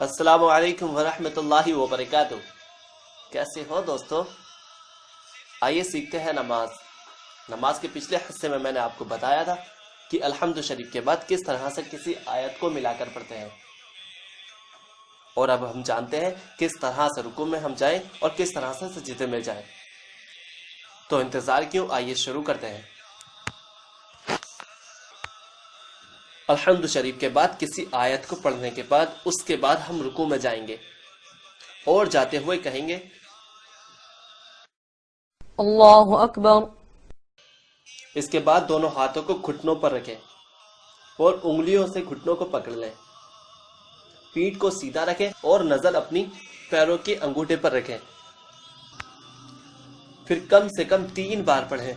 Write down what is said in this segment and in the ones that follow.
السلام علیکم ورحمۃ اللہ وبرکاتہ۔ کیسے ہو دوستو؟ آئیے سیکھتے ہیں نماز کے پچھلے حصے میں نے آپ کو بتایا تھا کہ الحمد شریف کے بعد کس طرح سے کسی آیت کو ملا کر پڑھتے ہیں، اور اب ہم جانتے ہیں کس طرح سے رکوع میں ہم جائیں اور کس طرح سے سجدے میں جائیں۔ تو انتظار کیوں، آئیے شروع کرتے ہیں۔ الحمد شریف کے بعد کسی آیت کو پڑھنے کے بعد اس کے بعد ہم رکوع میں جائیں گے اور جاتے ہوئے کہیں گے اللہ اکبر۔ اس کے بعد دونوں ہاتھوں کو گھٹنوں پر رکھیں اور انگلیوں سے گھٹنوں کو پکڑ لیں، پیٹھ کو سیدھا رکھیں اور نظر اپنی پیروں کے انگوٹھے پر رکھیں۔ پھر کم سے کم 3 بار پڑھیں۔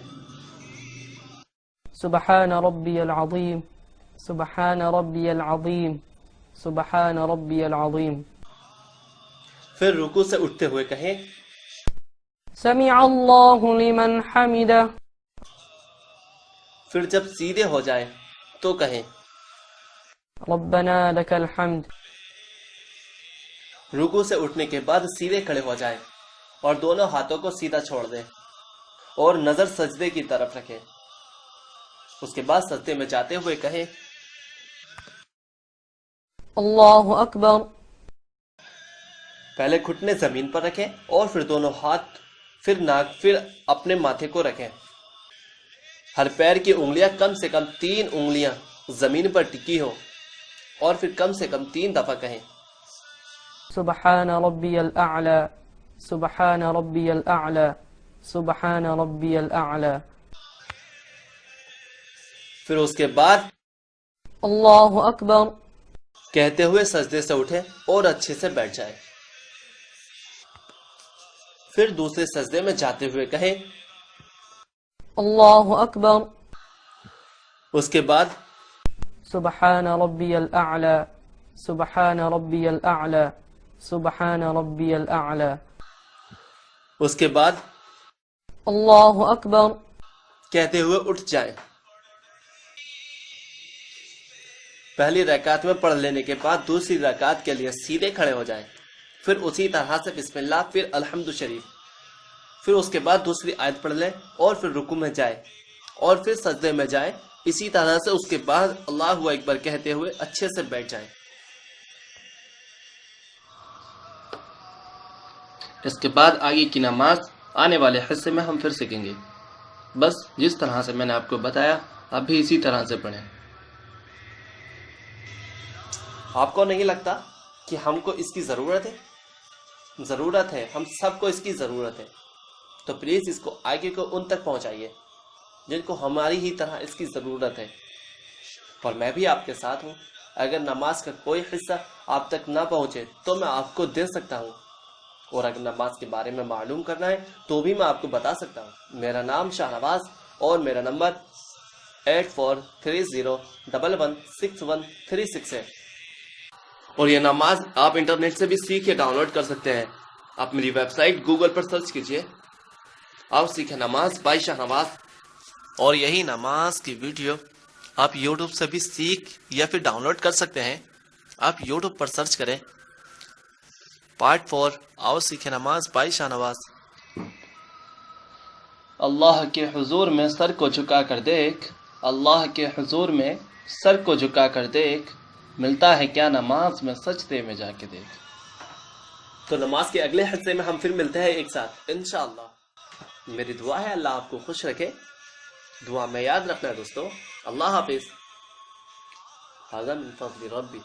سبحان ربی العظیم، سبحان ربی العظیم، سبحان ربی العظیم۔ پھر رکوع سے اٹھتے ہوئے کہیں سمع اللہ لمن حمدہ۔ پھر جب سیدھے ہو جائیں تو کہیں ربنا لک الحمد۔ رکوع سے اٹھنے کے بعد سیدھے کھڑے ہو جائیں اور دونوں ہاتھوں کو سیدھا چھوڑ دیں اور نظر سجدے کی طرف رکھیں۔ اس کے بعد سجدے میں جاتے ہوئے کہیں اللہ اکبر۔ پہلے گھٹنے زمین پر رکھیں اور پھر دونوں ہاتھ، پھر ناک، پھر اپنے ماتھے کو رکھیں۔ ہر پیر کی انگلیاں کم سے کم 3 انگلیاں زمین پر ٹکی ہو اور پھر کم سے کم 3 دفعہ کہیں سبحان ربی الاعلی، سبحان ربی الاعلی، سبحان ربی الاعلی۔ پھر اس کے بعد اللہ اکبر کہتے ہوئے سجدے سے اٹھیں اور اچھے سے بیٹھ جائیں۔ پھر دوسرے سجدے میں جاتے ہوئے کہیں اللہ اکبر۔ اس کے بعد سبحان ربی الاعلی، سبحان ربی الاعلی، سبحان ربی الاعلی۔ اس کے بعد اللہ اکبر کہتے ہوئے اٹھ جائیں۔ پہلی رکعت میں پڑھ لینے کے بعد دوسری رکعت کے لیے سیدھے کھڑے ہو جائیں، پھر اسی طرح سے بسم اللہ، پھر الحمد شریف، پھر اس کے بعد دوسری آیت پڑھ لیں اور پھر رکوع میں جائیں اور پھر سجدے میں جائیں۔ اسی طرح سے اس کے بعد اللہ اکبر کہتے ہوئے اچھے سے بیٹھ جائیں۔ اس کے بعد آگے کی نماز آنے والے حصے میں ہم پھر سیکھیں گے۔ بس جس طرح سے میں نے آپ کو بتایا اب بھی اسی طرح سے پڑھیں۔ آپ کو نہیں لگتا کہ ہم کو اس کی ضرورت ہے؟ ضرورت ہے، ہم سب کو اس کی ضرورت ہے۔ تو پلیز اس کو آگے کو ان تک پہنچائیے جن کو ہماری ہی طرح اس کی ضرورت ہے۔ اور میں بھی آپ کے ساتھ ہوں، اگر نماز کا کوئی حصہ آپ تک نہ پہنچے تو میں آپ کو دے سکتا ہوں، اور اگر نماز کے بارے میں معلوم کرنا ہے تو بھی میں آپ کو بتا سکتا ہوں۔ میرا نام شاہنواز اور میرا نمبر 8430116136 ہے، اور یہ نماز آپ انٹرنیٹ سے بھی سیکھ کے ڈاؤن لوڈ کر سکتے ہیں۔ آپ میری ویب سائٹ گوگل پر سرچ کیجئے، آپ سیکھیں نماز بائی شاہنواز، اور یہی نماز کی ویڈیو آپ یوٹیوب سے بھی سیکھ یا پھر ڈاؤن لوڈ کر سکتے ہیں۔ آپ یوٹیوب پر سرچ کریں پارٹ 4 آؤ سیکھیں نماز بائی شاہنواز۔ اللہ کے حضور میں سر کو جھکا کر دیکھ، اللہ کے حضور میں سر کو جھکا کر دیکھ، ملتا ہے کیا نماز میں سجدے میں جا کے دیکھ۔ تو نماز کے اگلے حصے میں ہم پھر ملتے ہیں ایک ساتھ انشاءاللہ۔ میری دعا ہے اللہ آپ کو خوش رکھے، دعا میں یاد رکھنا ہے دوستو۔ اللہ حافظ۔ هذا من فضل ربی۔